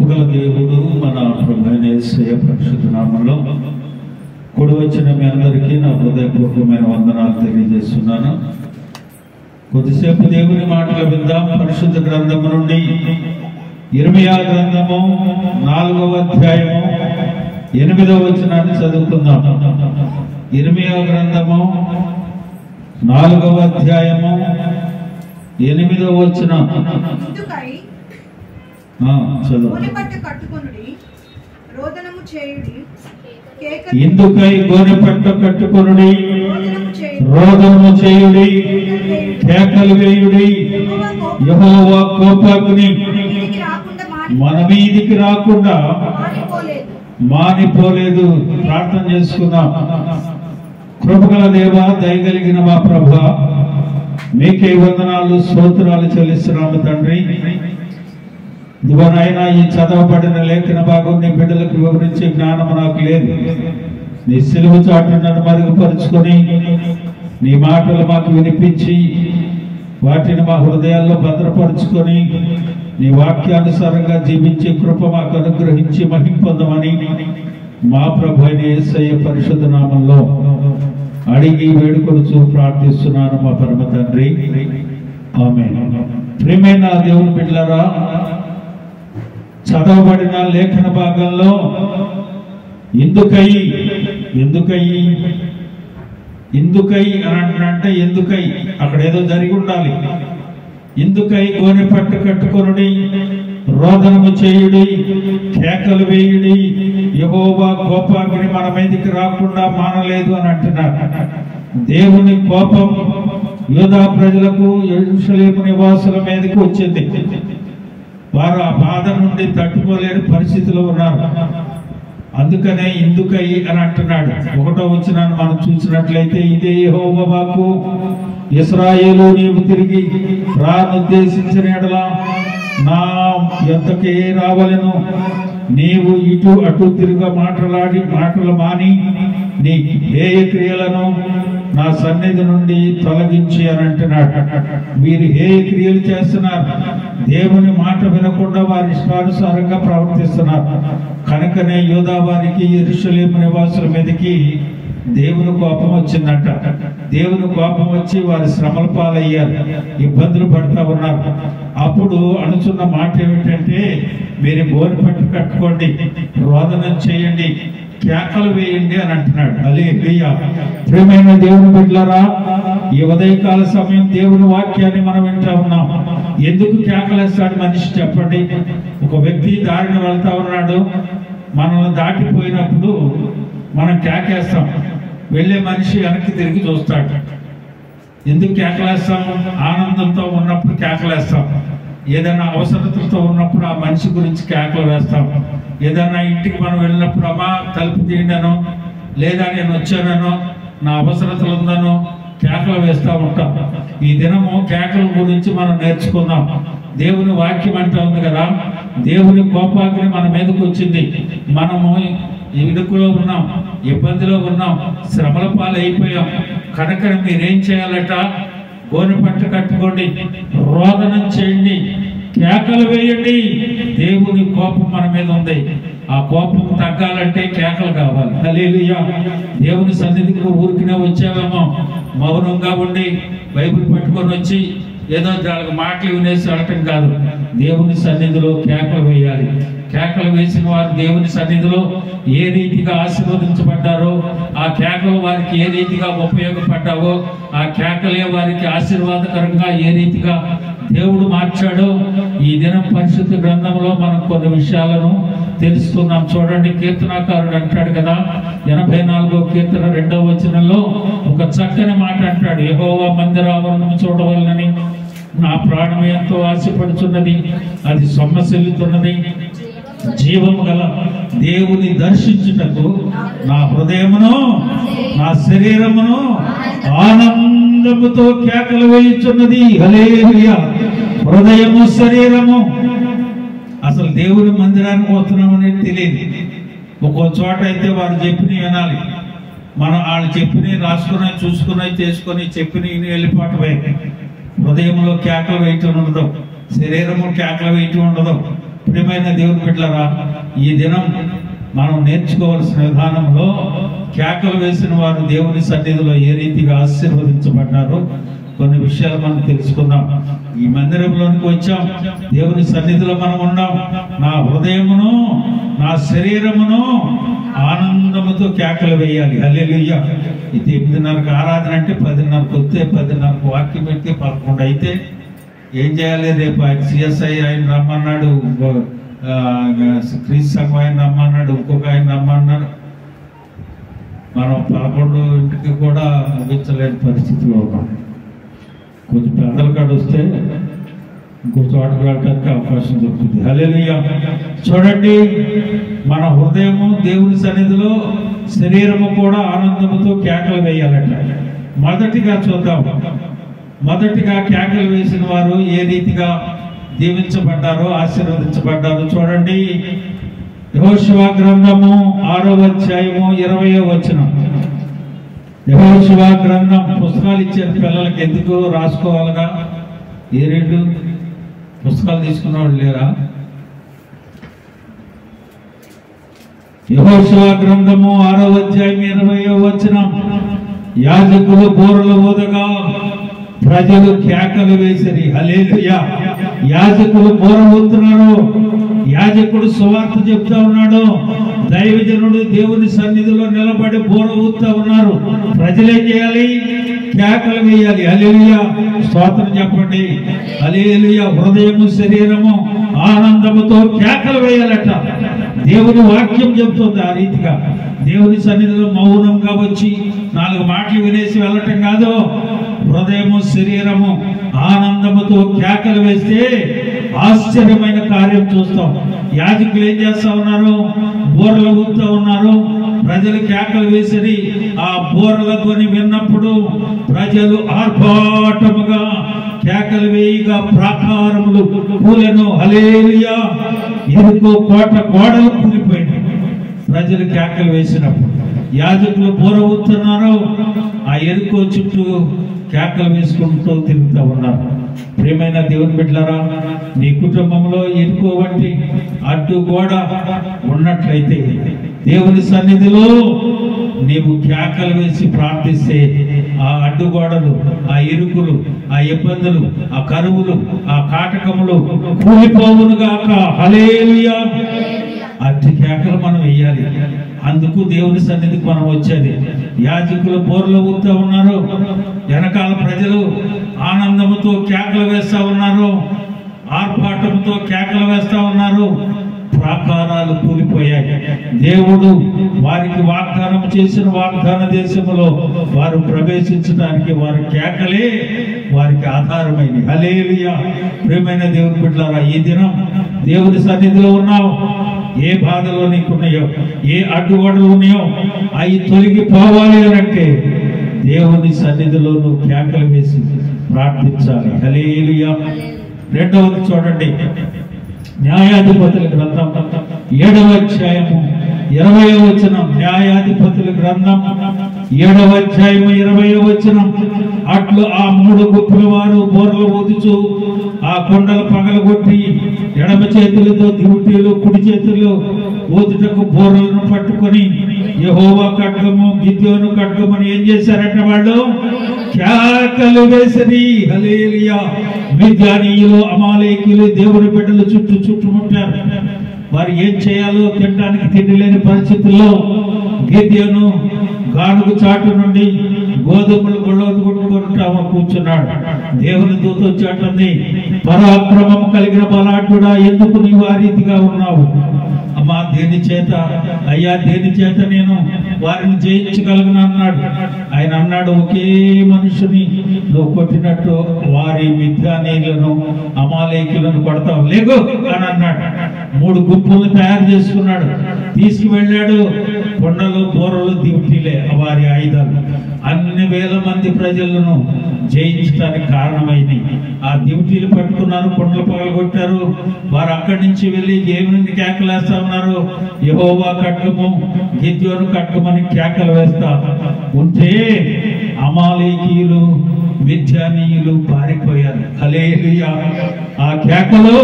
కృపగల దేవుడు మన ప్రభువైన యేసయ్య పరిశుద్ధ నామములో కూడి వచ్చిన మీ అందరికీ నా హృదయపూర్వకమైన వందనాలు తెలియజేస్తున్నాను. కొద్దిసేపు దేవుని మాటలు విందాం. పరిశుద్ధ గ్రంథము నుండి ఇర్మీయా గ్రంథము 4వ అధ్యాయము 8వ వచనాన్ని చదువుకుందాం. ఇర్మీయా గ్రంథము 4వ అధ్యాయము 8వ వచనం. ఇందుకై గోనెపట్ట కట్టుకొనుడి, రోదనము చేయుడి, కేకలు వేయుడి. యెహోవా కోపాగ్ని మన మీదికి రాకుండా మానిపోలేదు. ప్రార్థన చేసుకుందాం. కృపగల దేవా, దయగలిగిన మా ప్రభువా, మీకే వందనాలు స్తోత్రాలు చెల్లిస్తున్నాము తండ్రి. ఇదిగోనైనా ఈ చదవబడిన లేఖన భాగం నీ బిడ్డలకు వివరించే జ్ఞానం నాకు లేదు. నీ సిలువ చాటు నన్ను మరుగుపరుచుకొని నీ మాటలు మాకు వినిపించి వాటిని మా హృదయాల్లో భద్రపరుచుకొని నీ వాక్యానుసారంగా జీవించే కృప మాకు అనుగ్రహించి మహిమ పొందమని మా ప్రభు అయిన యేసయ్య పరిశుద్ధ నామంలో అడిగి వేడుకొనుచు ప్రార్థిస్తున్నాను మా పరమ తండ్రి, ఆమేన్. ప్రియమైన దేవుని బిడ్డలారా, చదవబడిన లేఖన భాగంలో ఎందుకై అని అంటే ఎందుకై అక్కడ ఏదో జరిగి ఉండాలి. ఎందుకై గోనె పట్టు కట్టుకొనుడి, రోదనము చేయుడి, కేకలు వేయుడి. యెహోవా కోపాగ్ని మన మీదకి రాకుండా మానలేదు అని అంటున్నారు. దేవుని కోపం యూదా ప్రజలకు, యెరూషలేము నివాసుల మీదకి వచ్చింది. వారు ఆ బాధ నుండి తట్టుకోలేని పరిస్థితిలో ఉన్నారు. అందుకనే ఇందుకై అని అంటున్నాడు. 1వ వచనాన్ని మనం చూసినట్లయితే, ఇదే యెహోవా వాక్కు, ఇశ్రాయేలు నీవు తిరిగి రానుద్దేశించిన యెడల నా యొద్దకే రావలెను. నీవు ఇటు అటు తిరుగా మాటలు మాని నీ హేయ క్రియలను నా సన్నిధి నుండి తొలగించి అని అంటున్నాడు. మీరు హేయ క్రియలు చేస్తున్నారు, దేవుని మాట వినకుండా వారి ఇష్టానుసారంగా ప్రవర్తిస్తున్నారు. కనుకనే యూదా వారికి, యెరూషలేము నివాసుల మీదకి దేవుని కోపం వచ్చిందంట. దేవుని కోపం వచ్చి వారి శ్రమల పాలయ్యారు, ఇబ్బందులు పడుతూ ఉన్నారు. అప్పుడు అనుచున్న మాట ఏమిటంటే, మీరు గోనె పట్టు కట్టుకోండి, రోదనం చేయండి, కేకలు వేయండి అని అంటున్నాడు. హల్లెలూయా. ప్రియమైన దేవుని బిడ్డలారా, ఈ ఉదయకాల సమయం దేవుని వాక్యాన్ని మనం వింటా ఉన్నాం. ఎందుకు కేకలేస్తాడు మనిషి చెప్పండి? ఒక వ్యక్తి దారిని వెళ్తా ఉన్నాడు, మనల్ని దాటిపోయినప్పుడు మనం కేకేస్తాం. వెళ్ళే మనిషి వెనక్కి తిరిగి చూస్తాడు. ఎందుకు కేకలేస్తాం? ఆనందంతో ఉన్నప్పుడు కేకలేస్తాం. ఏదైనా అవసరతతో ఉన్నప్పుడు ఆ మనిషి గురించి కేకలు వేస్తాం. ఏదైనా ఇంటికి మనం వెళ్ళినప్పుడు, అమ్మా తలుపు తీయండనో, లేదా నేను వచ్చానో, నా అవసరతలు ఉందనో కేకలు వేస్తూ ఉంటాం. ఈ దినము కేకల గురించి మనం నేర్చుకుందాం. దేవుని వాక్యం అంటా ఉంది కదా, దేవుని కోపాగ్ని మన మీదకి వచ్చింది. మనము ఇరుకులో ఉన్నాం, ఇబ్బందిలో ఉన్నాం, శ్రమల పాలు అయిపోయాం. కనుక మీరేం చేయాలట? గోనె పట్టు కట్టుకోండి, రోదనం చేయండి, కేకలు వేయండి. దేవుని కోపం మన మీద ఉంది. ఆ కోపం తగ్గాలంటే కేకలు కావాలి. హల్లెలూయా. దేవుని సన్నిధికి ఊరికినే వచ్చావేమో, మౌనంగా ఉండి బైబిల్ పట్టుకొని వచ్చి ఏదో మాటలు వినేసి వెళ్ళటం కాదు. దేవుని సన్నిధిలో కేకలు వేయాలి. కేకలు వేసిన వారు దేవుని సన్నిధిలో ఏ రీతిగా ఆశీర్వదించబడ్డారో, ఆ కేకలు వారికి ఏ రీతిగా ఉపయోగపడ్డావో, ఆ కేకలే వారికి ఆశీర్వాదకరంగా ఏ రీతిగా దేవుడు మార్చాడో ఈ దినం పరిశుద్ధ గ్రంథంలో మనం కొన్ని విషయాలను తెలుసుకుందాం. చూడండి, కీర్తనాకారుడు అంటాడు కదా, 84వ కీర్తన 2వ వచనంలో ఒక చక్కని మాట అంటాడు. యెహోవా మందిరావరణం చూడవలనని నా ప్రాణం ఎంతో ఆశపడుతున్నది, అది సొమ్మసిల్లుతున్నది. జీవము గల దేవుని దర్శించుటకు నా హృదయమును నా శరీరమును ఆనందముతో కేకలు వేయుచున్నది. హల్లెలూయా. హృదయము, శరీరము. అసలు దేవుని మందిరానికి వస్తున్నామనేది తెలియదు. ఒక్కో చోట అయితే వారు చెప్పినవి వినాలి, మనం వాళ్ళు చెప్పినవి రాసుకుని చూసుకుని చేసుకొని చెప్పినవి వెళ్ళిపోవటమే. హృదయంలో కేకలు వేయటం ఉండదు, శరీరము కేకలు వేయటం ఉండదు. ప్రియమైన దేవుని బిడ్డలారా, ఈ దినం మనం నేర్చుకోవాల్సిన విధానంలో కేకలు వేసిన వారు దేవుని సన్నిధిలో ఏ రీతిగా ఆశీర్వదించబడ్డారో కొన్ని విషయాలు మనం తెలుసుకుందాం. ఈ మందిరంలోనికి వచ్చాం, దేవుని సన్నిధిలో మనం ఉన్నాం. నా హృదయమును నా శరీరమును ఆనందముతో కేకలు వేయాలి. హల్లెలూయా. ఇది 8:30కి ఆరాధన అంటే 10:30కి వస్తే 10:30కి వాక్యం పెడితే 11 అయితే ఏం చేయాలి? రేపు సిఎస్ఐ ఆయన రమ్మన్నాడు, క్రీస్తు సంఘం ఆయన రమ్మన్నాడు, ఇంకొక ఆయన రమ్మన్నాడు. మనం 11కి కూడా ముగించలేని పరిస్థితిలో ఉన్నాం. కొంచెం పెద్దల కాడ వస్తే ఇంకో చోటకు వెళ్ళడానికి అవకాశం దొరుకుతుంది. హల్లెలూయా. చూడండి, మన హృదయము దేవుని సన్నిధిలో, శరీరము కూడా ఆనందముతో కేకలు వేయాలట. మొదటిగా చూద్దాం. మొదటిగా కేకలు వేసిన వారు ఏ రీతిగా దీవించబడ్డారో, ఆశీర్వదించబడ్డారో చూడండి. యెహోషువ గ్రంథము 6వ అధ్యాయము 20వ వచనం. యెహోషువ గ్రంథం పుస్తకాలు ఇచ్చారు పిల్లలకి, ఎందుకు రాసుకోవాలిగా? ఏ రేటు పుస్తకాలు తీసుకున్న వాళ్ళు లేరా? యెహోషువ గ్రంథము 6వ అధ్యాయం 20వ వచనం. యాజకులు బూరలు ఊదగా ప్రజలు కేకలు వేసిరి. హల్లెలూయా. యాజకులు బూర ఊతున్నారు, యాజకుడు సువార్త చెప్తా ఉన్నాడు, దైవజనుడు దేవుని సన్నిధిలో నిలబడి బూర ఊతుతా ఉన్నారు. ప్రజలేం చేయాలి? కేకలు వేయాలి. హల్లెలూయా. స్తోత్రం చెప్పండి. హల్లెలూయా. హృదయము శరీరము ఆనందముతో కేకలు వేయాలట. దేవుని వాక్యం చెబుతుంది ఆ రీతిగా. దేవుని సన్నిధిలో మౌనంగా వచ్చి 4 మాటలు వినేసి వెళ్ళటం కాదు. హృదయము శరీరము ఆనందముతో కేకలు వేస్తే ఆశ్చర్యమైన కార్యం చూస్తాం. యాజకులు ఏం చేస్తా ఉన్నారు? బూరలు ఊదుతా ఉన్నారు. ప్రజలు కేకలు వేసి ఆ బూరల ధ్వని విన్నప్పుడు ప్రజలు ఆర్భాటముగా కేకలు వేయగా ప్రాకారములు కూలెను. హల్లెలూయా. ఎరుకో కోట గోడలు కూలిపోయినాయి ప్రజలు కేకలు వేసినప్పుడు. యాజకులు బూర ఊదుతున్నారు, ఆ ఎరుకో చుట్టూ కేకలు వేసుకుంటూ తిరుగుతూ ఉన్నారు. ప్రియమైన దేవుని బిడ్డలారా, నీ కుటుంబంలో ఎరుకో వంటి అడ్డు గోడ ఉన్నట్లయితే దేవుని సన్నిధిలో నీవు కేకలు వేసి ప్రార్థిస్తే ఆ అడ్డుగోడలు, ఆ ఇరుకులు, ఆ ఇబ్బందులు, ఆ కరువులు, ఆ కాటకములు కూలిపోవునుగాక. హల్లెలూయా. అట్టి కేకలు మనం వేయాలి. అందుకు దేవుని సన్నిధికి మనం వచ్చేది. యాజకులు బోర్లు ఊగుతూ ఉన్నారు, వెనకాల ప్రజలు ఆనందముతో కేకలు వేస్తా ఉన్నారు, ఆర్భాటంతో కేకలు వేస్తా ఉన్నారు. ప్రాకారాలు కూలిపోయాయి. దేవుడు వారికి వాగ్దానం చేసిన వాగ్దాన దేశంలో వారు ప్రవేశించడానికి వారి కేకలే వారికి ఆధారమైంది. హల్లెలూయా. ప్రియమైన దేవుని బిడ్డలారా, ఈ దినం దేవుని సన్నిధిలో ఉన్నావు. ఏ బాధలు నీకున్నాయో, ఏ అడ్డుగోడలు ఉన్నాయో అవి తొలగిపోవాలి అనంటే దేవుని సన్నిధిలో నువ్వు కేకలు వేసి ప్రార్థించాలి. హల్లెలూయా. రెండవది చూడండి, న్యాయాధిపతుల గ్రంథం 7వ అధ్యాయము 20వ వచనం. న్యాయాధిపతుల గ్రంథం 7వ అధ్యాయము 20వ వచనం. అట్లు ఆ 3 గుంపుల వారు బోర్లు ఊదుచు ఆ కొండలు పగలగొట్టి ఎడమ చేతులతో దివిటీలు, కుడి చేతులు ఊదుటకు బోర్లను పట్టుకొని యెహోవా ఖడ్గము, గిద్యోను ఖడ్గమని ఏం చేశారంటే వాళ్ళు కేకలు వేసిరి. హల్లెలూయా. మిద్యానీయులు, అమాలేకీయులు దేవుని బిడ్డలు చుట్టుముట్టారు. వారు ఏం చేయాలో తినడానికి తిండి లేని పరిస్థితుల్లో గిద్యోను గానుగు చాటు నుండి గోధుమలు గొళ్ళవద్దు కొట్టుకుంటా కూర్చున్నాడు. దేవుని దూత వచ్చి అంటుంది, పరాక్రమం కలిగిన బలాఢ్యుడా, ఎందుకు నీవు ఆ రీతిగా ఉన్నావు? అమ్మా, దేని చేత అయ్యా, దేని చేత నేను వారిని జయించగలను అన్నాడు. ఆయన అన్నాడు, ఒకే మనుషుని నువ్వు కొట్టినట్టు వారి మిద్యానీయులను, అమాలేకీయులను కొడతావు, లేగు అని అన్నాడు. 3 గుంపులను తయారు చేసుకున్నాడు, తీసుకువెళ్ళాడు. కొండలు, బోరలు, దివిటీలే వారి ఆయుధాలు. అన్ని వేల మంది ప్రజలను జయించడానికి కారణమైంది. ఆ దివిటీలు పట్టుకున్నారు, కొండలు పగలగొట్టారు. వారు అక్కడి నుంచి వెళ్ళి దేవుని కేకలేస్తా ఉన్నారు, యెహోవా ఖడ్గము, గిద్యోను ఖడ్గమని కేకలు వేస్తా ఉంటే అమాలేకీయులు, మిద్యానీయులు పారిపోయారు. హల్లెలూయా. ఆ కేకలు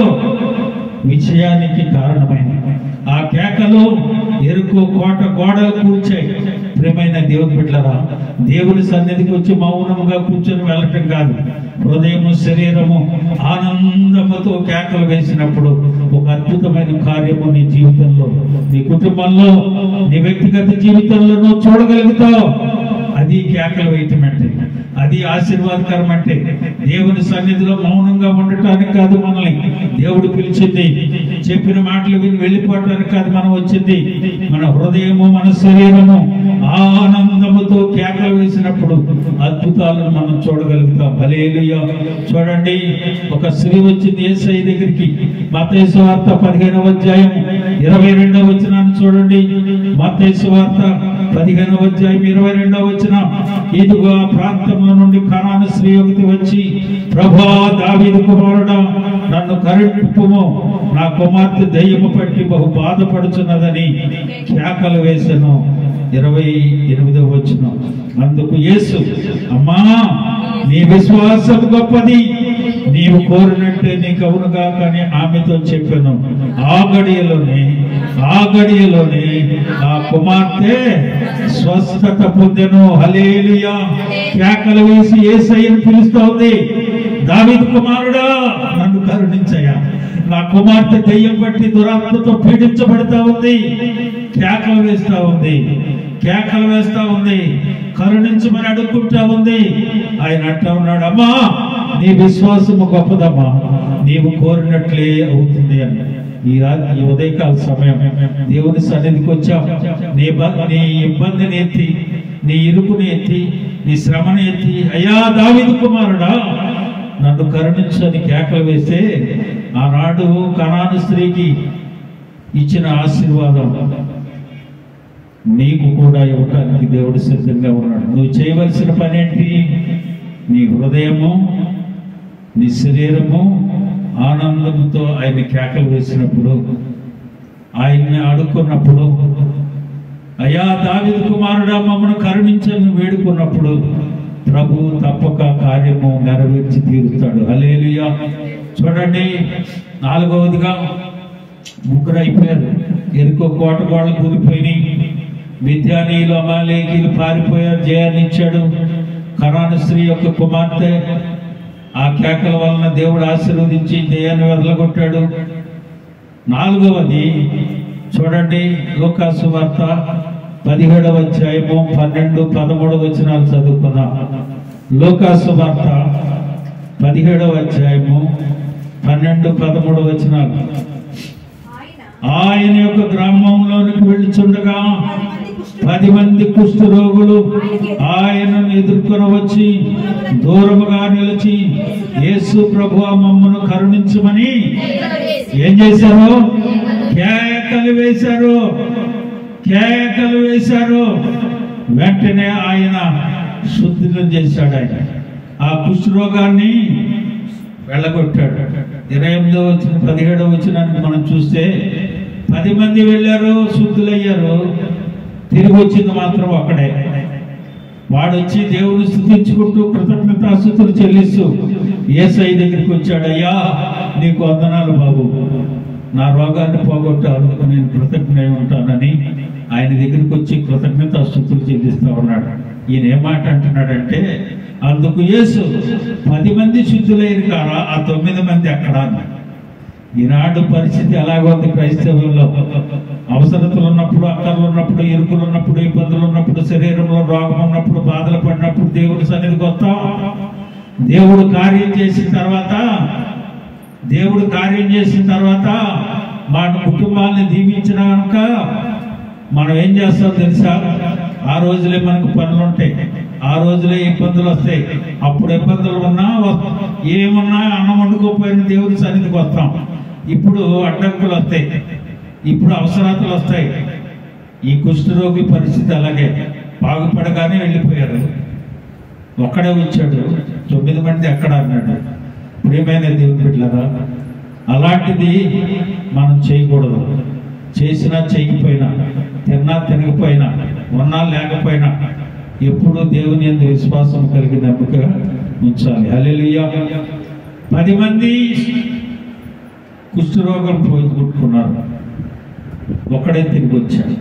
విజయానికి కారణమైంది. ఆ కేకలు ఎరుకు కోట గోడలు కూర్చాయి. ప్రియమైన దేవుని బిడ్డలారా, దేవుని సన్నిధికి వచ్చి మౌనముగా కూర్చొని వెళ్ళటం కాదు, హృదయము శరీరము ఆనందముతో కేకలు వేసినప్పుడు ఒక అద్భుతమైన కార్యము నీ జీవితంలో, నీ కుటుంబంలో, నీ వ్యక్తిగత జీవితంలో చూడగలుగుతావు. అది కేకలు వేయటం అంటే, అది ఆశీర్వాదకరం అంటే. దేవుని సన్నిధిలో మౌనంగా ఉండటానికి కాదు మనల్ని దేవుడు పిలిచింది, చెప్పిన మాటలు విని వెళ్ళిపోవటానికి కాదు మనం వచ్చింది. మన హృదయము, మన శరీరము ఆనందముతో కేకలు వేసినప్పుడు అద్భుతాలను మనం చూడగలుగుతాం. హల్లెలూయా. చూడండి, ఒక స్త్రీ వచ్చింది యేసయ్య దగ్గరికి. మత్తయి సువార్త 15వ అధ్యాయం 22వ వచనాన్ని చూడండి. మత్తయి సువార్త 15వ అధ్యాయం 22వ వచనం. ఇదిగో ఆ ప్రాంతంలో నుండి కనాను స్త్రీ ఒకటి వచ్చి, ప్రభువా, దావీదు కుమారుడా, నన్ను కరుణింపుము, నా కుమార్తె దయ్యము పట్టి బహు బాధపడుచున్నదని కేకలు వేసెను. 28వ వచనం. అందుకు యేసు, అమ్మా, నీ విశ్వాసం గొప్పది, నీవు కోరినట్టే నీకు అవునుగా కానీ ఆమెతో చెప్పాను. ఆ గడియలోనే ఆ కుమార్తె స్వస్థత పొందెను. హల్లెలూయా. కేకలు వేసి యేసయ్యను పిలుస్తా ఉంది, దావీదు కుమారుడా, నన్ను కరుణించయ్యా, నా కుమార్తె దయ్యం బట్టి దురాత్మతో పీడించబడతా ఉంది. కేకలు వేస్తా ఉంది, కరుణించమని అడుక్కుంటా ఉంది. ఆయన అంటా ఉన్నాడు, అమ్మా, నీ విశ్వాసము గొప్పదమ్మా, నీవు కోరినట్లే అవుతుంది అని. ఈ ఉదయకాల సమయం దేవుని సన్నిధికి వచ్చాం. నీ ఇబ్బందిని ఎత్తి, నీ ఇరుకుని ఎత్తి, నీ శ్రమని ఎత్తి, అయ్యా దావీదు కుమారుడా, నన్ను కరుణించని కేకలు వేస్తే ఆనాడు కనాను స్త్రీకి ఇచ్చిన ఆశీర్వాదం నీకు కూడా ఇవ్వటానికి దేవుడు సిద్ధంగా ఉన్నాడు. నువ్వు చేయవలసిన పని ఏంటి? నీ హృదయము, నీ శరీరము ఆనందంతో ఆయన కేకలు వేసినప్పుడు, ఆయన్ని అడుక్కున్నప్పుడు, అయ్యా దావీదు కుమారుడా, మమ్మల్ని కరుణించని వేడుకున్నప్పుడు ప్రభు తప్పక కార్యము నెరవేర్చి తీరుతాడు. హల్లెలూయా. చూడండి, 4వదిగా 3 అయిపోయారు. ఎరుకో కోట గోడలు కూలిపోయినాయి. మిద్యానీయులు, అమాలేకీయులు పారిపోయారు. జయాన్ని ఇచ్చాడు. కనాను స్త్రీ యొక్క కుమార్తె ఆ కేకల వలన దేవుడు ఆశీర్వదించి జయాన్ని వెళ్ళగొట్టాడు. 4వది చూడండి, లూకాసు వార్త 17వ అధ్యాయము 12, 13 వచనాలు చదువుకున్నాం. లూకాసు వార్త 17వ అధ్యాయము 12, 13 వచనాలు. ఆయన యొక్క గ్రామంలోనికి వెళ్ళుచుండగా 10 మంది కుష్ఠ రోగులు ఆయనను ఎదుర్కొని వచ్చి దూరముగా నిలిచి, యేసు ప్రభువా, మమ్మను కరుణించమని ఏం చేశారు? కేకలు వేశారు. వెంటనే ఆయన శుద్ధిని చేశాడు. ఆయన ఆ కుష్ఠరోగాన్ని వెళ్ళగొట్టాడు. 28వ వచనం 17వ వచనానికి మనం చూస్తే 10 మంది వెళ్ళారు, శుద్ధులయ్యారు. తిరిగి వచ్చింది మాత్రం ఒక్కడే. వాడు వచ్చి దేవుని స్తుతించుకుంటూ కృతజ్ఞతాస్తుతులు చెల్లిస్తూ యేసయ్య దగ్గరికి వచ్చాడు. అయ్యా, నీకు వందనాలు బాబు, నా రోగాన్ని పోగొట్టావు, నేను కృతజ్ఞ ఉంటానని ఆయన దగ్గరికి వచ్చి కృతజ్ఞతాస్తుతులు చెల్లిస్తూ ఉన్నాడు. ఈయన ఏం మాట అంటున్నాడంటే, అందుకు యేసు, 10 మంది శుద్ధులైన కారా, ఆ 9 మంది ఎక్కడ అన్నాడు. ఈనాడు పరిస్థితి ఎలాగొంది క్రైస్తవుల్లో? అవసరతలు ఉన్నప్పుడు, అక్కర్లు ఉన్నప్పుడు, ఇరుకులు ఉన్నప్పుడు, ఇబ్బందులు ఉన్నప్పుడు, శరీరంలో రోగం ఉన్నప్పుడు, బాధలు పడినప్పుడు దేవుడి సన్నిధికి వస్తాం. దేవుడు కార్యం చేసిన తర్వాత మన కుటుంబాన్ని దీవించినాక మనం ఏం చేస్తాం తెలుసా? ఆ రోజులే మనకు పనులు ఉంటాయి, ఆ రోజులే ఇబ్బందులు వస్తాయి. అప్పుడు ఇబ్బందులు ఉన్నా ఏమున్నా అన్నం వండుకోపోయిన దేవుడి సన్నిధికి వస్తాం. ఇప్పుడు అడ్డంకులు వస్తాయి, ఇప్పుడు అవసరాలు వస్తాయి. ఈ కుష్ఠరోగి పరిస్థితి అలాగే, బాగుపడగానే వెళ్ళిపోయారు. ఒక్కడే వచ్చాడు, 9 మంది ఎక్కడ అన్నాడు. ప్రియమైన దేవుని బిడ్డలారా, అలాంటిది మనం చేయకూడదు. చేసినా చేయకపోయినా, తిన్నా తినకపోయినా, ఉన్నా లేకపోయినా ఎప్పుడు దేవుని యందు విశ్వాసం కలిగి నమ్మకంగా ఉంచాలి. హల్లెలూయా. 10 మంది కుష్ఠరోగం పోగొట్టుకున్నారు, ఒక్కడే తిరిగి వచ్చాడు.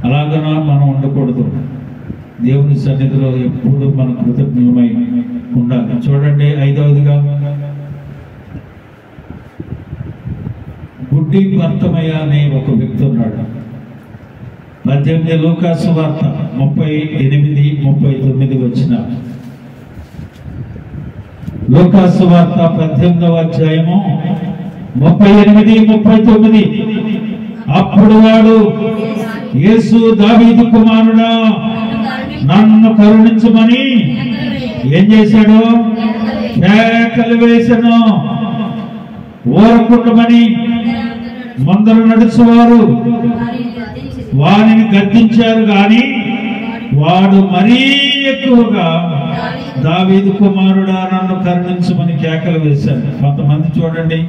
అలాగనా మనం ఉండకూడదు. దేవుని సన్నిధిలో ఎప్పుడు మనం కృతజ్ఞమై ఉండాలి. చూడండి, 5వదిగా గుడ్డి బర్తమయ్య అనే ఒక వ్యక్తి ఉన్నాడు. 18 లూకాసు వార్త 38-39 వచ్చిన లూకాసు వార్త 18వ అధ్యాయము 38-39. అప్పుడు వాడు, యేసు దావీదు కుమారుడా నన్ను కరుణించమని ఏం చేశాడు? కేకలు వేసెను. ఊరకుండమని ముందర నడుచువారు వారిని గద్దించారు, గాని వాడు మరీ ఎక్కువగా దావీదు కుమారుడా నన్ను కరుణించమని కేకలు వేశాడు. కొంతమంది చూడండి,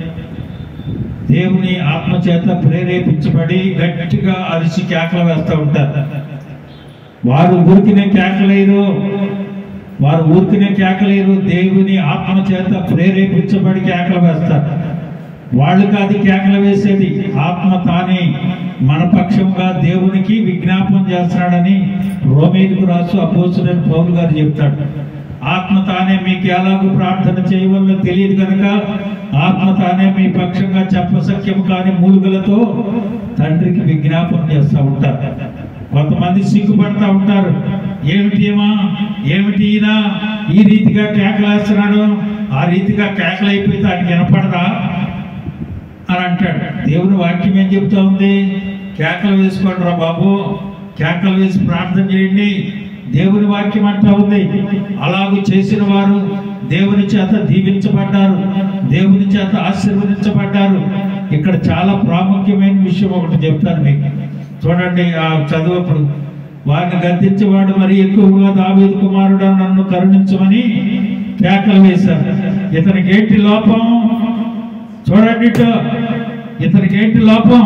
దేవుని ఆత్మచేత ప్రేరేపించబడి గట్టిగా అరిచి కేకలు వేస్తూ ఉంటారు. వారు ఊరికినే కేకలేరు, దేవుని ఆత్మచేత ప్రేరేపించబడి కేకలు వేస్తారు. వాళ్ళు కాదు కేకలు వేసేది, ఆత్మ తానే మన పక్షంగా దేవునికి విజ్ఞాపనం చేస్తున్నాడని రోమీయులకు రాసు అపోస్తలుడైన పౌలు గారు చెప్తాడు. ఆత్మ తానే మీకు ఎలాగూ ప్రార్థన చేయవల్లో తెలియదు కనుక ఆత్మ తానే మీ పక్షంగా చెప్పసఖ్యము కాని మూలుగులతో తండ్రికి విజ్ఞాపనం చేస్తూ ఉంటారు. కొంతమంది సిగ్గుపడతా ఉంటారు, ఏమిటి ఈయన ఈ రీతిగా కేకలేస్తున్నాడు, ఆ రీతిగా కేకలైపోతే ఆయనకి వినపడదా అని అంటాడు. దేవుని వాక్యం ఏం చెప్తా ఉంది? కేకలు వేసుకోండి రా బాబు, కేకలు వేసి ప్రార్థన చేయండి, దేవుని వాక్యం అంటా ఉంది. అలాగూ చేసిన వారు దేవుని చేత దీవించబడ్డారు, దేవుని చేత ఆశీర్వదించబడ్డారు. ఇక్కడ చాలా ప్రాముఖ్యమైన విషయం ఒకటి చెప్తాను మీకు. చూడండి, ఆ చదువుప్పుడు వారిని గద్దించేవాడు మరి ఎక్కువగా దావీదు కుమారుడా నన్ను కరుణించమని కేకలు వేశారు. ఇతనికి ఏంటి లోపం? చూడండి, ఇతనికి ఏంటి లోపం?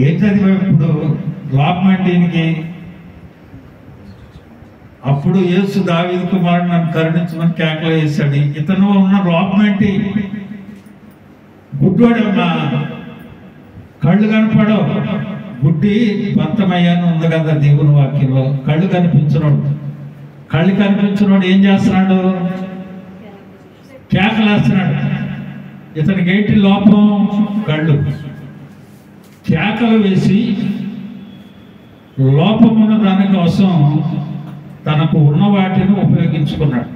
ఏం చదివేప్పుడు లోపం అంటే దీనికి? అప్పుడు యేసు దావీదు కుమారుడు నన్ను కరుణించమని కేకలు వేశాడు. ఇతను ఉన్న లోపం ఏంటి? గుడ్డోడేమన్నా, కళ్ళు కనపడవు. గుడ్డి బర్తమయ్యాను ఉంది కదా దేవుని వాక్యంలో. కళ్ళు కనిపించినోడు ఏం చేస్తున్నాడు? కేకలేస్తున్నాడు. ఇతనికి ఏంటి లోపం? కళ్ళు. కేకలు వేసి లోపమున్న దానికోసం తనకు ఉన్న వాటిని ఉపయోగించుకున్నాడు.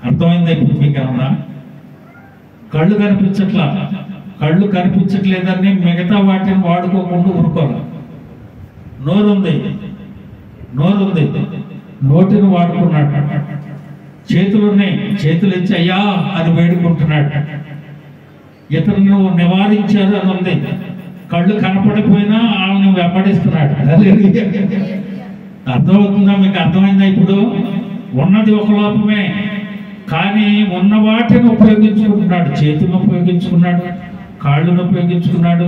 అర్థమైందా ఇప్పుడు మీకు? ఏమన్నా కళ్ళు కనిపించట్లేదని మిగతా వాటిని వాడుకోకుండా ఊరుకోవాలి. నోరుంది, నోటిని వాడుకున్నాడు. చేతులున్నాయి, చేతులు ఇచ్చి అయ్యా అని వేడుకుంటున్నాడు. ఇతరులను నివారించారు అని ఉంది. కళ్ళు కనపడిపోయినా ఆమెను వెంబడిస్తున్నాడు. అర్థమవుతుందా మీకు? అర్థమైందా ఇప్పుడు? ఉన్నది ఒక లోపమే, కానీ ఉన్న వాటిని ఉపయోగించుకుంటున్నాడు. చేతులను ఉపయోగించుకున్నాడు, కాళ్ళను ఉపయోగించుకున్నాడు,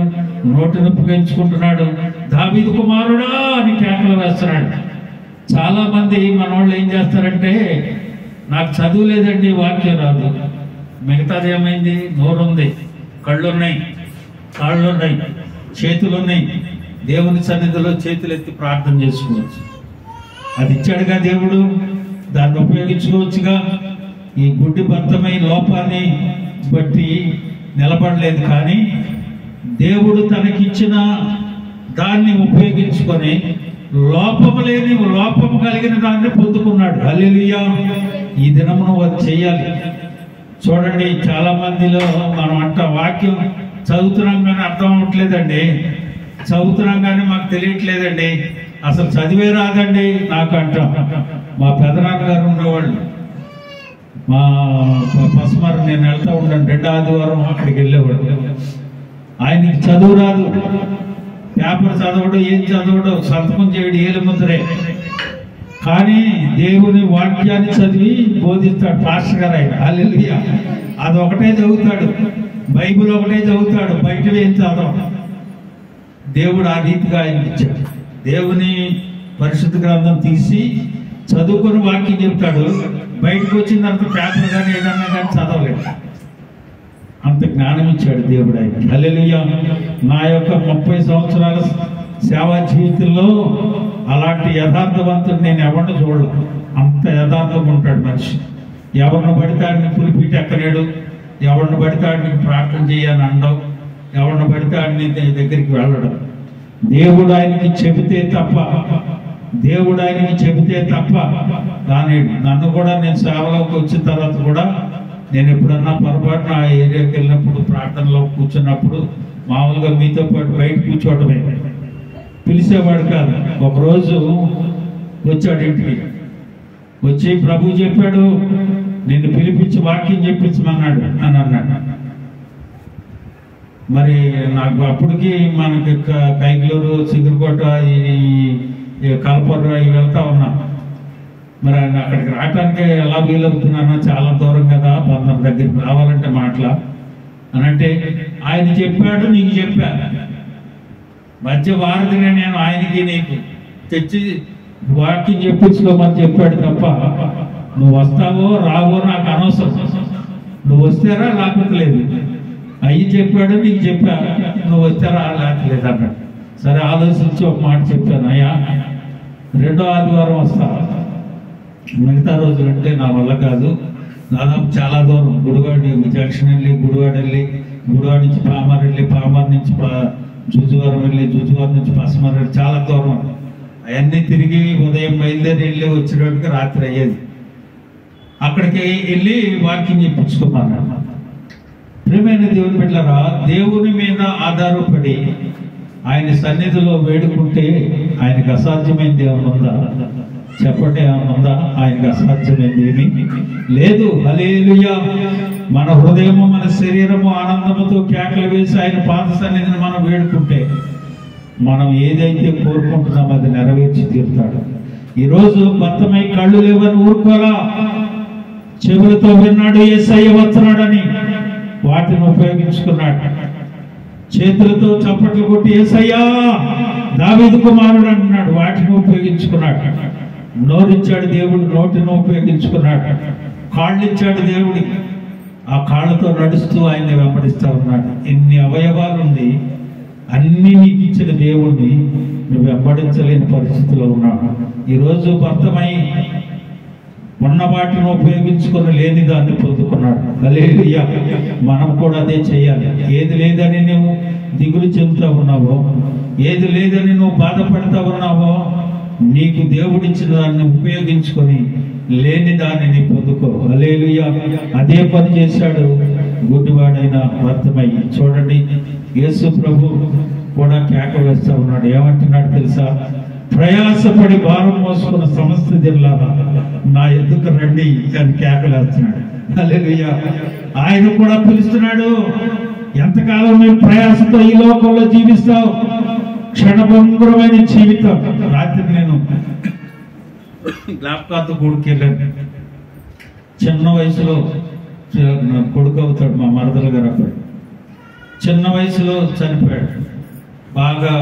నోటిని ఉపయోగించుకుంటున్నాడు. దావీదు కుమారుడా అని కేకలు వేస్తున్నాడు. చాలా మంది మన వాళ్ళు ఏం చేస్తారంటే, నాకు చదువు లేదండి, వాక్యం రాదు. మిగతాది ఏమైంది? నోరుంది, కళ్ళున్నాయి, కాళ్ళున్నాయి, చేతులున్నాయి. దేవుని సన్నిధిలో చేతులు ఎత్తి ప్రార్థన చేసుకోవచ్చు. అది ఇచ్చాడుగా దేవుడు, దాన్ని ఉపయోగించుకోవచ్చుగా. ఈ గుడ్డి బర్తమై లోపాన్ని బట్టి నిలబడలేదు, కానీ దేవుడు తనకిచ్చిన దాన్ని ఉపయోగించుకొని లోపము కలిగిన దాన్ని పొందుకున్నాడు. హల్లెలూయా! ఈ దినమును అది చేయాలి. చూడండి, చాలా మందిలో మనం వాక్యం చదువుతున్నాం కానీ అర్థం అవ్వట్లేదండి, చదువుతున్నాం కానీ మాకు తెలియట్లేదండి, అసలు చదివే రాదండి నాకు అంటాం. మా పెదనాన్నగారు ఉండేవాళ్ళు, మా పసుమారు నేను వెళ్తూ ఉంటాను, 2వ ఆదివారం అక్కడికి వెళ్ళేవాడు. ఆయనకి చదువు రాదు, పేపర్ చదవడు, ఏం చదవడు, సంతకం చేయడు, ఏలు ముద్రే. కానీ దేవుని వాక్యాన్ని చదివి బోధిస్తాడు పాస్టర్ గారు ఆయన. హల్లెలూయా! అది ఒకటే చదువుతాడు, బైబిల్ ఒకటే చదువుతాడు, బయటవి ఏం చదవడు. దేవుడు ఆ రీతిగా ఆయనకి ఇచ్చాడు. దేవుని పరిశుద్ధ గ్రంథం తీసి చదువుకుని వాక్యం చెప్తాడు, బయటకు వచ్చిన తర్వాత పేపర్ కానీ ఏదన్నా కానీ చదవలేదు. అంత జ్ఞానం ఇచ్చాడు దేవుడు ఆయన. హల్లెలూయా. నా యొక్క 30 సంవత్సరాల సేవా జీవితంలో అలాంటి యథార్థవంతుడు నేను ఎవరిని చూడలేదు. అంత యథార్థంగా ఉంటాడు మనిషి. ఎవరిని పడితే ఆడిని పులిపీటి ఎక్కలేడు, ఎవరిని పడితే ఆడిని ప్రార్థన చేయని అనడం, ఎవరిని పడితే ఆడిని దగ్గరికి వెళ్ళడం. దేవుడు ఆయనకి చెబితే తప్ప కానీ నన్ను కూడా నేను సేవలోకి వచ్చిన తర్వాత కూడా నేను ఎప్పుడన్నా పొరపాటున ఆ ఏరియాకి వెళ్ళినప్పుడు ప్రార్థనలో కూర్చున్నప్పుడు మామూలుగా మీతో పాటు బయట కూర్చోవటమే, పిలిచేవాడు కాదు. ఒకరోజు వచ్చాడు ఇంటికి, వచ్చి ప్రభు చెప్పాడు నిన్ను పిలిపించి వాక్యం చెప్పించమన్నాడు అని అన్నాడు. మరి నాకు అప్పటికి మనకి కైకలూరు, సిగురుకోట, ఈ కలపర్రు ఇవి వెళ్తా ఉన్నా. మరి ఆయన అక్కడికి రావటానికి ఎలా వీలవుతున్నానో చాలా దూరం కదా, బంధం దగ్గరికి రావాలంటే మాటలా అని అంటే ఆయన చెప్పాడు, నీకు చెప్పా, మధ్య వారధిని నేను ఆయనకి నీకు తెచ్చి వాక్యం చెప్పించుకోమని చెప్పాడు తప్ప నువ్వు వస్తావో రావో నాకు అనవసరం. నువ్వు వస్తారా లేకపోతే లేదు. అయ్యి చెప్పాడు, నీకు చెప్పా, నువ్వు వస్తారా లేకపోతే అన్నాడు. సరే ఆలోచించి ఒక మాట చెప్పాను, అయ్యా 2వ ఆదివారం వస్తా, మిగతా రోజులంటే నా వల్ల కాదు. దాదాపు చాలా దూరం, గుడివాడ జంక్షన్ వెళ్ళి గుడివాడ వెళ్ళి, గుడివాడ నుంచి పామార్ వెళ్ళి, పామార్ నుంచి జుజువారం వెళ్ళి, జుజువారం నుంచి పసమార్ వెళ్ళి, చాలా దూరం. అవన్నీ తిరిగి ఉదయం బయలుదేరి వెళ్ళి వచ్చేటప్పటికి రాత్రి అయ్యేది. అక్కడికి వెళ్ళి వాక్యం చెప్పించుకోమన్నాడు. ప్రియమైన దేవుని బిడ్డలారా, దేవుని మీద ఆధారపడి ఆయన సన్నిధిలో వేడుకుంటే ఆయనకు అసాధ్యమైంది ఏమైనా ఉందా? చెప్పండి, ఏమైనా ఉందా? ఆయనకు అసాధ్యమైంది ఏమీ లేదు. హల్లెలూయా. మన హృదయము మన శరీరము ఆనందముతో కేకలు వేసి ఆయన పాద సన్నిధిని మనం వేడుకుంటే మనం ఏదైతే కోరుకుంటున్నామో అది నెరవేర్చి తీరుతాడు. ఈరోజు భర్తమై కళ్ళు లేవని ఊరుకోలా, చెవులతో విన్నాడు యేసయ్య వస్తున్నాడని, వాటిని ఉపయోగించుకున్నాడు. చేతులతో చప్పట్లు కొట్టి యేసయ్యా దావీదు కుమారుడు అంటున్నాడు, వాటిని ఉపయోగించుకున్నాడు. నోరిచ్చాడు దేవుడు, నోటిని ఉపయోగించుకున్నాడు. కాళ్ళు ఇచ్చాడు దేవుడి, ఆ కాళ్ళతో నడుస్తూ ఆయన్ని వెంబడిస్తా ఉన్నాడు. ఎన్ని అవయవాలుంది, అన్ని నీకు ఇచ్చిన దేవుణ్ణి నువ్వు వెంబడించలేని పరిస్థితిలో ఉన్నాడు. ఈరోజు భర్తమై ఉన్న వాటిని ఉపయోగించుకొని లేని దాన్ని పొందుకున్నాడు. హల్లెలూయా. మనం కూడా అదే చేయాలి. ఏది లేదని నువ్వు దిగులు చెందుతా ఉన్నావో, ఏది లేదని నువ్వు బాధపడతా ఉన్నావో, నీకు దేవుడిచ్చిన దాన్ని ఉపయోగించుకొని లేని దానిని పొందుకో. హల్లెలూయా. అదే పని చేశాడు గుడ్డివాడైన భర్తమయ్యి. చూడండి, యేసు ప్రభు కూడా కేక వేస్తా ఉన్నాడు. ఏమంటున్నాడు తెలుసా? ప్రయాసపడి భారం మోసుకున్న సమస్త జిల్లాలో నా ఎద్దుకు రండి అని కేకలేస్తున్నాడు. హల్లెలూయా. ఆయన కూడా పిలుస్తున్నాడు. ఎంతకాలం మేము ప్రయాసతో ఈ లోకంలో జీవిస్తావు? క్షణభంగురమైన జీవితం. రాత్రి నేను జ్ఞాపకాలతో కొడుకు వెళ్ళాను. చిన్న వయసులో కొడుకు అవుతాడు మా మరదల గారు. అప్పుడు చిన్న వయసులో చనిపోయాడు. బాగా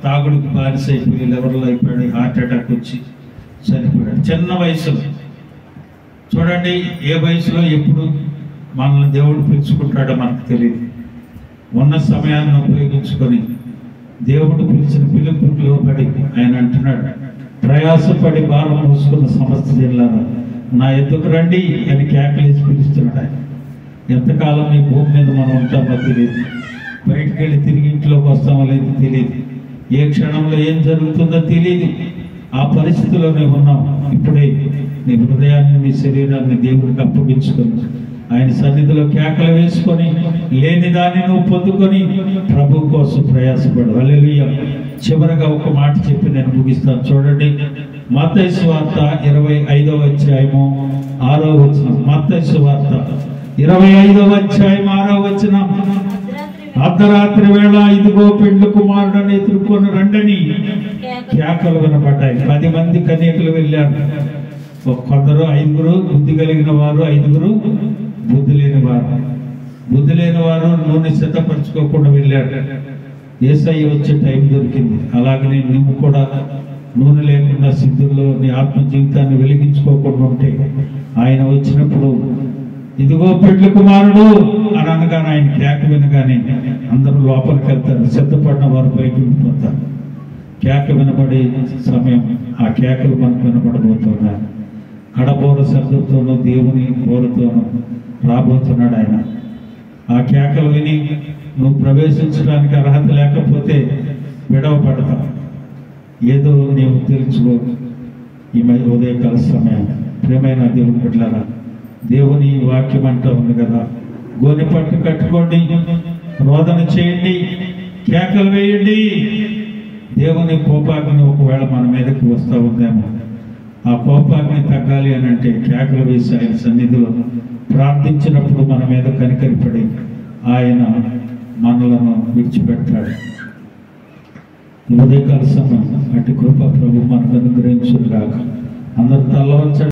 తాగుడికి బానిస అయిపోయి లివర్లో అయిపోయాడు, హార్ట్ అటాక్ వచ్చి చనిపోయాడు చిన్న వయసులో. చూడండి, ఏ వయసులో ఎప్పుడు మనల్ని దేవుడు పిలుచుకుంటాడో మనకు తెలియదు. ఉన్న సమయాన్ని ఉపయోగించుకొని దేవుడు పిలిచిన పిలుపుకి లోబడి ఆయన అంటున్నాడు, ప్రయాసపడి భారం మోసుకున్న సమస్త జిల్లాలో నా ఎద్దుకు రండి అని కేకలేసి పిలుస్తున్నాడు ఆయన. ఎంతకాలం ఈ భూమి మీద మనం ఉంటామో తెలియదు. బయటికి వెళ్ళి తిరిగి ఇంట్లోకి వస్తామో లేదో తెలియదు. ఏ క్షణంలో ఏం జరుగుతుందో తెలియదు. ఆ పరిస్థితిలోనే ఉన్నాం. ఇప్పుడే నీ హృదయాన్ని, నీ శరీరాన్ని దేవుడికి అప్పగించుకొని ఆయన సన్నిధిలో కేకలు వేసుకొని లేని దాన్ని నువ్వు పొందుకొని ప్రభు కోసం ప్రయాసపడు. హల్లెలూయా. చివరగా ఒక మాట చెప్పి నేను ముగిస్తాను. చూడండి, మత్తయి సువార్త 25వ అధ్యాయము 6వ వచనం. మత్తయి సువార్త 25వ అధ్యాయం 6వ వచనం. అర్ధరాత్రి వేళ ఇదిగో పెండ్లి కుమారుడని ఎదుర్కొని రండని కేకలు వినపడ్డాయి. 10 మంది కన్యకలు వెళ్ళారు. కొందరు 5 బుద్ధి కలిగిన వారు, 5 బుద్ధి లేని వారు. బుద్ధి లేని వారు నూనె సిద్ధపరచుకోకుండా వెళ్ళారు. యేసయ్య వచ్చే టైం దొరికింది. అలాగనే నువ్వు కూడా నూనె లేకుండా సిద్ధుల్లో నీ ఆత్మ జీవితాన్ని వెలిగించుకోకుండా ఉంటే ఆయన వచ్చినప్పుడు ఇదిగో పెళ్లి కుమారుడు అని అనగానే ఆయన కేక వినగానే అందరూ లోపలికి వెళ్తారు. సిద్ధపడిన వారు పైకి వెళ్ళిపోతారు. కేక వినబడే సమయం, ఆ కేకలు మనకు వినబడబోతున్నాయి. కడబోర శబ్దంతోనూ దేవుని బోరతోనూ రాబోతున్నాడు ఆయన. ఆ కేకలు విని నువ్వు ప్రవేశించడానికి అర్హత లేకపోతే విడవపడతావు. ఏదో నీవు తెలుసుకో. ఈ ఉదయకాల సమయం ప్రియమైన దేవుని బిడ్డలారా, దేవుని వాక్యం అంటూ ఉంది కదా, గోనె పట్టు కట్టుకోండి, రోదన చేయండి, కేకలు వేయండి. దేవుని కోపాగ్ని ఒకవేళ మన మీదకి వస్తూ ఉందేమో, ఆ కోపాగ్ని తగ్గాలి అని అంటే కేకలు వేసి ఆయన సన్నిధిలో ప్రార్థించినప్పుడు మన మీద కనికరిపడి ఆయన మనలను విడిచిపెడతాడు. ఉదయకాల సమయం అటు కృప ప్రభు మనకు అనుగ్రహించుగాక. అందరూ తల్లవంచండి.